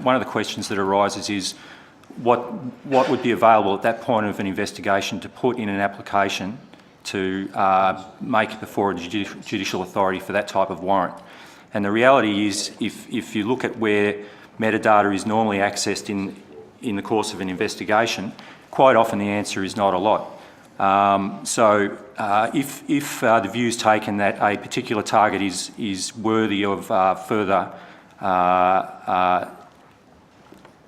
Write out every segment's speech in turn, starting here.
One of the questions that arises is what would be available at that point of an investigation to put in an application to make before a judicial authority for that type of warrant. And the reality is, if you look at where metadata is normally accessed in the course of an investigation, quite often the answer is not a lot. If the view is taken that a particular target is worthy of further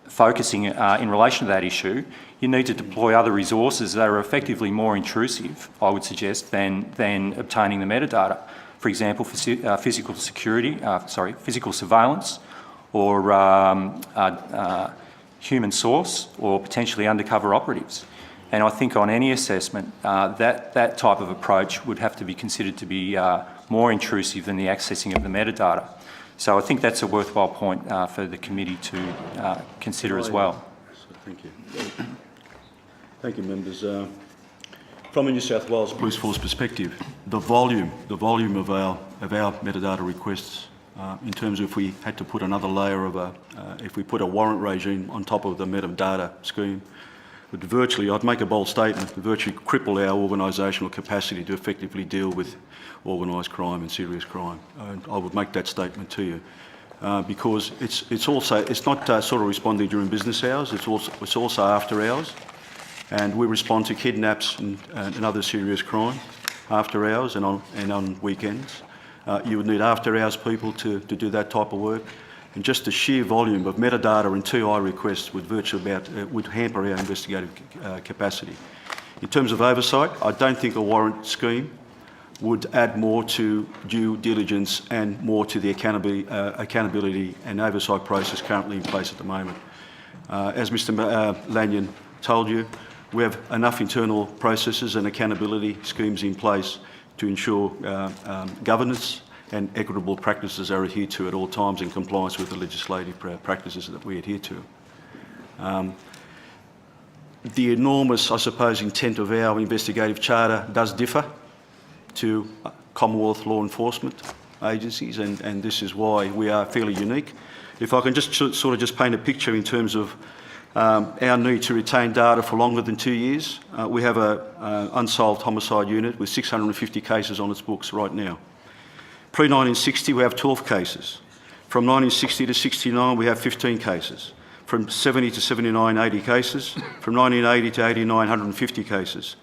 focusing in relation to that issue, you need to deploy other resources that are effectively more intrusive, I would suggest, than obtaining the metadata. For example, physical surveillance, or human source, or potentially undercover operatives. And I think on any assessment, that type of approach would have to be considered to be more intrusive than the accessing of the metadata. So I think that's a worthwhile point for the committee to consider as well. Thank you. Thank you, members. From a New South Wales Police Force perspective, the volume of our metadata requests, in terms of if we had to put another layer of if we put a warrant regime on top of the metadata scheme, would virtually, I'd make a bold statement, virtually cripple our organisational capacity to effectively deal with organised crime and serious crime. And I would make that statement to you, because it's not sort of responding during business hours. It's also after hours, and we respond to kidnaps and other serious crime after hours and on weekends. You would need after hours people to do that type of work. And just the sheer volume of metadata and TI requests would hamper our investigative capacity. In terms of oversight, I don't think a warrant scheme would add more to due diligence and more to the accountability and oversight process currently in place at the moment. As Mr. Lanyon told you, we have enough internal processes and accountability schemes in place to ensure governance and equitable practices are adhered to at all times in compliance with the legislative practices that we adhere to. The enormous, I suppose, intent of our investigative charter does differ to Commonwealth law enforcement agencies, and this is why we are fairly unique. If I can just sort of just paint a picture in terms of our need to retain data for longer than 2 years, we have an unsolved homicide unit with 650 cases on its books right now. Pre-1960, we have 12 cases. From 1960 to 69, we have 15 cases. From 70 to 79, 80 cases. From 1980 to 89, 150 cases.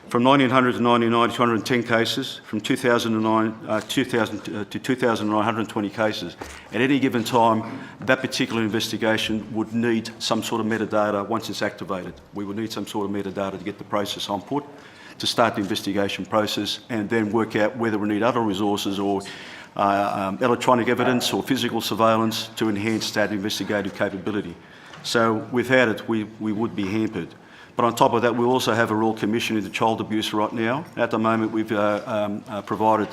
From 1900 to 99, 210 cases. From 2009 to 2009, 120 cases. At any given time, that particular investigation would need some sort of metadata once it's activated. We would need some sort of metadata to get the process on foot, to start the investigation process, and then work out whether we need other resources or electronic evidence or physical surveillance to enhance that investigative capability. So without it, we would be hampered. But on top of that, we also have a Royal Commission into child abuse right now. At the moment, we've provided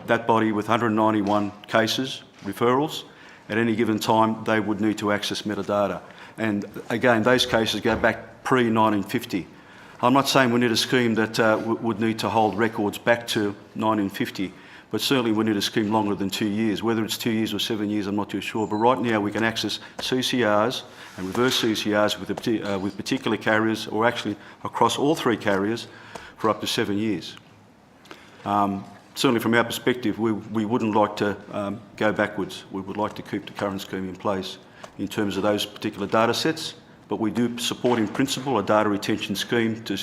that body with 191 cases, referrals. At any given time, they would need to access metadata. And again, those cases go back pre-1950. I'm not saying we need a scheme that would need to hold records back to 1950, but certainly we need a scheme longer than 2 years. Whether it's 2 years or 7 years, I'm not too sure. But right now we can access CCRs and reverse CCRs with particular carriers, or actually across all 3 carriers, for up to 7 years. Certainly from our perspective, we wouldn't like to go backwards. We would like to keep the current scheme in place in terms of those particular data sets. But we do support in principle a data retention scheme to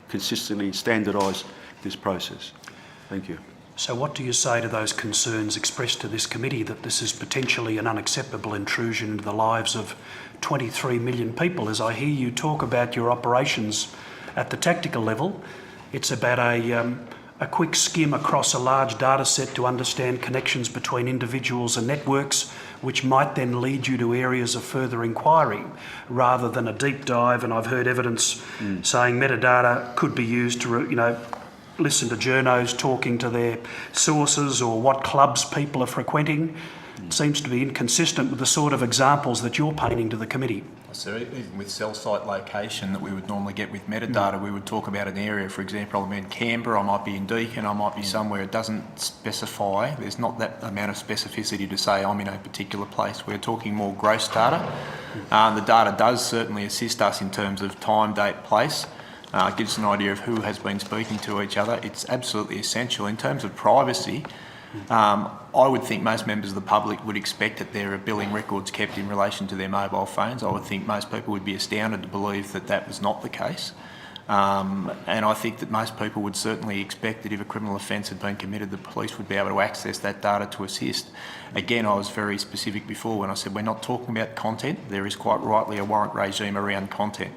consistently standardise this process. Thank you. So what do you say to those concerns expressed to this committee that this is potentially an unacceptable intrusion into the lives of 23 million people? As I hear you talk about your operations at the tactical level, it's about a quick skim across a large data set to understand connections between individuals and networks, which might then lead you to areas of further inquiry rather than a deep dive. And I've heard evidence saying metadata could be used to, listen to journos talking to their sources or what clubs people are frequenting. seems to be inconsistent with the sort of examples that you're painting to the committee. So even with cell site location that we would normally get with metadata, we would talk about an area, for example, I'm in Canberra, I might be in Deakin, I might be somewhere. It doesn't specify, there's not that amount of specificity to say I'm in a particular place. We're talking more gross data. The data does certainly assist us in terms of time, date, place. It gives us an idea of who has been speaking to each other. It's absolutely essential. In terms of privacy, I would think most members of the public would expect that there are billing records kept in relation to their mobile phones. I would think most people would be astounded to believe that that was not the case. And I think that most people would certainly expect that if a criminal offence had been committed, the police would be able to access that data to assist. Again, I was very specific before when I said we're not talking about content. There is quite rightly a warrant regime around content.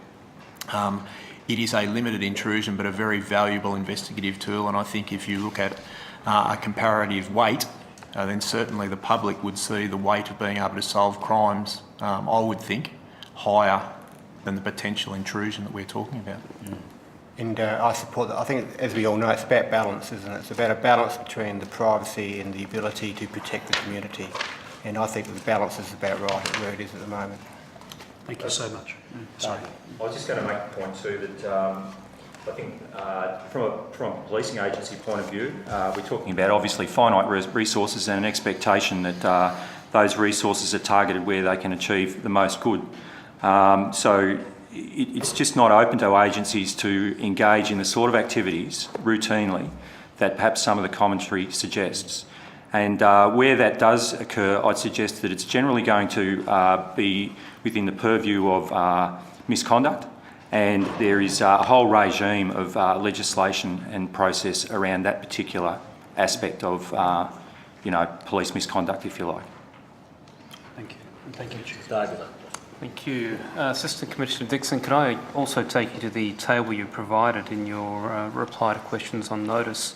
It is a limited intrusion but a very valuable investigative tool, and I think if you look at a comparative weight, then certainly the public would see the weight of being able to solve crimes, I would think, higher than the potential intrusion that we're talking about. And I support that. I think, as we all know, it's about balance, isn't it? It's about a balance between the privacy and the ability to protect the community. And I think the balance is about right at where it is at the moment. Thank you so much. Sorry. I was just going to make the point too that I think from a policing agency point of view, we're talking about obviously finite resources and an expectation that those resources are targeted where they can achieve the most good. So it's just not open to agencies to engage in the sort of activities routinely that perhaps some of the commentary suggests. And where that does occur, I'd suggest that it's generally going to be within the purview of misconduct, and there is a whole regime of legislation and process around that particular aspect of, police misconduct, if you like. Thank you. Thank you, Chief. David. Thank you. Assistant Commissioner Dixon, can I also take you to the table you provided in your reply to questions on notice,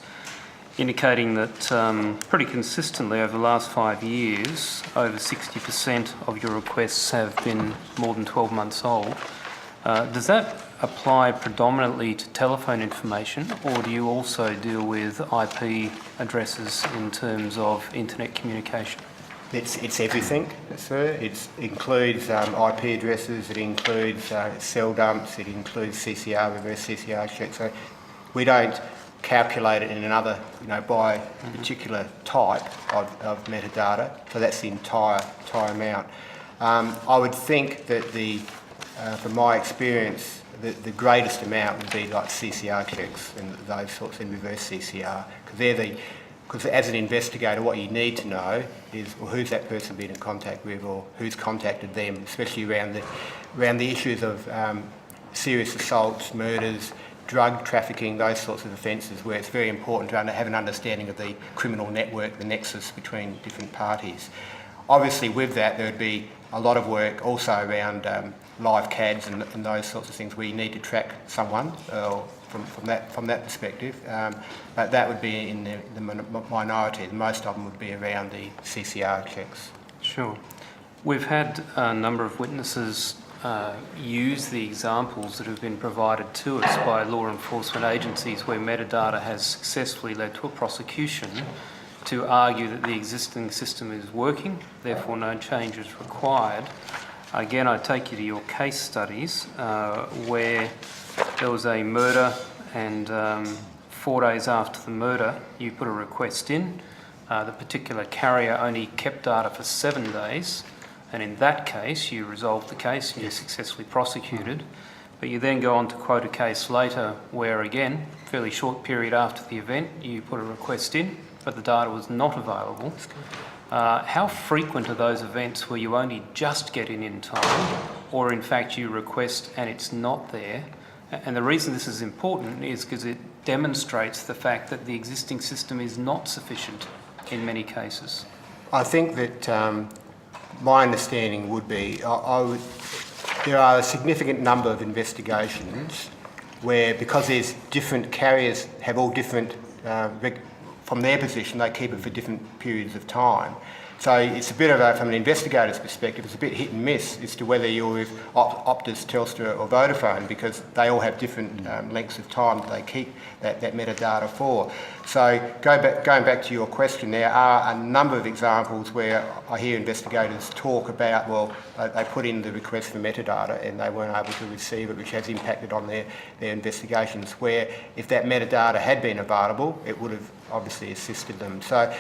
indicating that pretty consistently over the last 5 years, over 60% of your requests have been more than 12 months old. Does that apply predominantly to telephone information, or do you also deal with IP addresses in terms of internet communication? It's everything, sir. It includes IP addresses, it includes cell dumps, it includes CCR, reverse CCR checks. So we don't calculate it in another, by a particular type of metadata. So that's the entire amount. I would think that from my experience, the greatest amount would be like CCR checks and those sorts, and reverse CCR, because as an investigator, what you need to know is, well, who's that person been in contact with, or who's contacted them, especially around the issues of serious assaults, murders, drug trafficking, those sorts of offences, where it's very important to have an understanding of the criminal network, the nexus between different parties. Obviously, with that, there would be a lot of work also around live CADs and those sorts of things where you need to track someone from that perspective. But that would be in the minority. Most of them would be around the CCR checks. Sure. We've had a number of witnesses use the examples that have been provided to us by law enforcement agencies where metadata has successfully led to a prosecution to argue that the existing system is working, therefore no change is required. Again, I take you to your case studies where there was a murder and 4 days after the murder you put a request in. The particular carrier only kept data for 7 days, and in that case you resolved the case and you successfully prosecuted. But you then go on to quote a case later where, again, fairly short period after the event, you put a request in, but the data was not available. How frequent are those events where you only just get in time, or in fact you request and it's not there? And the reason this is important is because it demonstrates the fact that the existing system is not sufficient in many cases. I think that my understanding would be, there are a significant number of investigations where, because there's different carriers have all different, from their position, they keep it for different periods of time. So it's a bit of a, from an investigator's perspective, it's a bit hit and miss as to whether you're with Optus, Telstra or Vodafone, because they all have different lengths of time that they keep that metadata for. So going back to your question, there are a number of examples where I hear investigators talk about, well, they put in the request for metadata and they weren't able to receive it, which has impacted on their investigations, where if that metadata had been available, it would have obviously assisted them. So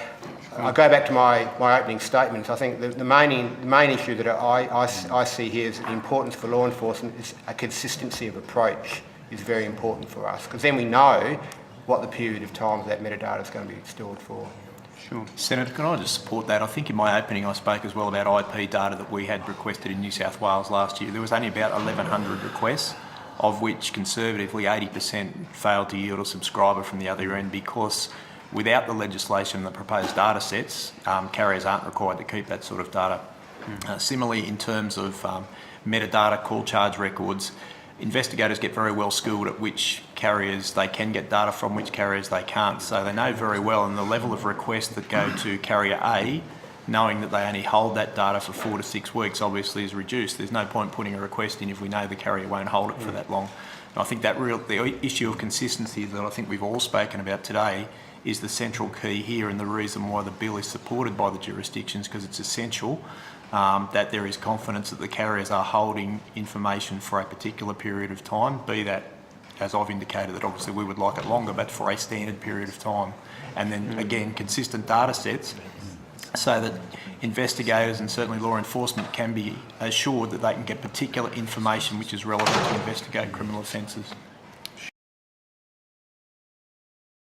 I'll go back to my opening statements. I think the main issue that I see here is the importance for law enforcement is a consistency of approach is very important for us, because then we know what the period of time that metadata is going to be stored for. Sure. Senator, can I just support that? I think in my opening I spoke as well about IP data that we had requested in New South Wales last year. There was only about 1,100 requests, of which conservatively 80% failed to yield a subscriber from the other end, because without the legislation and the proposed data sets, carriers aren't required to keep that sort of data. Similarly, in terms of metadata call charge records, investigators get very well skilled at which carriers they can get data from, which carriers they can't. So they know very well, and the level of requests that go to carrier A, knowing that they only hold that data for 4 to 6 weeks, obviously is reduced. There's no point putting a request in if we know the carrier won't hold it for that long. And I think that the issue of consistency that I think we've all spoken about today is the central key here, and the reason why the bill is supported by the jurisdictions, because it's essential that there is confidence that the carriers are holding information for a particular period of time, be that, as I've indicated, that obviously we would like it longer, but for a standard period of time. And then again, consistent data sets so that investigators and certainly law enforcement can be assured that they can get particular information which is relevant to investigate criminal offences.